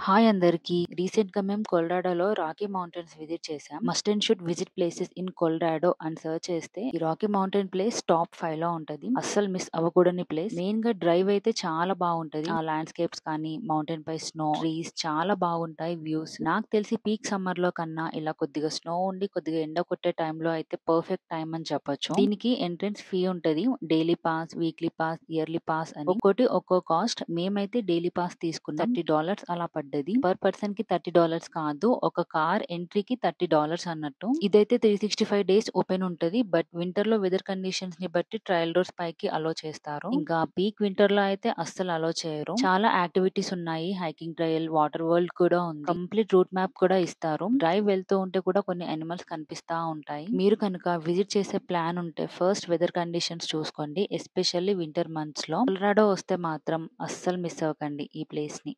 Hi అందరికి. Recent గా మేము కొలరాడోలో రాకీ మౌంటైన్స్ విజిట్ చేసాం. Must and should visit places in Colorado అని సర్చ్ చేస్తే ఈ రాకీ మౌంటైన్ ప్లేస్ టాప్ 5 లో ఉంటది. అస్సలు మిస్ అవ్వకూడని ప్లేస్. మెయిన్ గా డ్రైవ్ అయితే చాలా బాగుంటది. ఆ ల్యాండ్స్కేప్స్ కానీ మౌంటైన్ పై స్నో ట్రీస్ చాలా బాగుంటాయి. వ్యూస్ నాకు తెలిసి పీక్ సమ్మర్ లో కన్నా ఇలా కొద్దిగా స్నో ఉండి కొద్దిగా ఎండ కొట్టే టైంలో అయితే పర్ఫెక్ట్ టైం అని చెప్పొచ్చు. దీనికి ఎంట్రన్స్ ఫీ ఉంటది. Daily pass, weekly pass, yearly pass అని ఒక్కోటి ఒక్కో కాస్ట్. మేమైతే డైలీ పాస్ తీసుకున్నాం. $30 అలా పడ్డది. పర్ పర్సన్ కి $30 కాదు, ఒక కార్ ఎంట్రీకి $30 అన్నట్టు. ఇదైతే 365 డేస్ ఓపెన్ ఉంటది. బట్ వింటర్ లో వెదర్ కండిషన్స్ ని బట్టి ట్రయల్ డోర్స్ పైకి అలో చేస్తారు. ఇంకా పీక్ వింటర్ లో అయితే అస్సలు అలో చేయరు. చాలా యాక్టివిటీస్ ఉన్నాయి. హైకింగ్ ట్రయల్, వాటర్ వరల్డ్ కూడా ఉంది. కంప్లీట్ రూట్ మ్యాప్ కూడా ఇస్తారు. డ్రైవ్ వెళ్తూ ఉంటే కూడా కొన్ని అనిమల్స్ కనిపిస్తా ఉంటాయి. మీరు కనుక విజిట్ చేసే ప్లాన్ ఉంటే ఫస్ట్ వెదర్ కండిషన్స్ చూసుకోండి. ఎస్పెషల్లీ వింటర్ మంత్స్ లో కొలరాడో వస్తే మాత్రం అస్సలు మిస్ అవ్వకండి ఈ ప్లేస్ ని.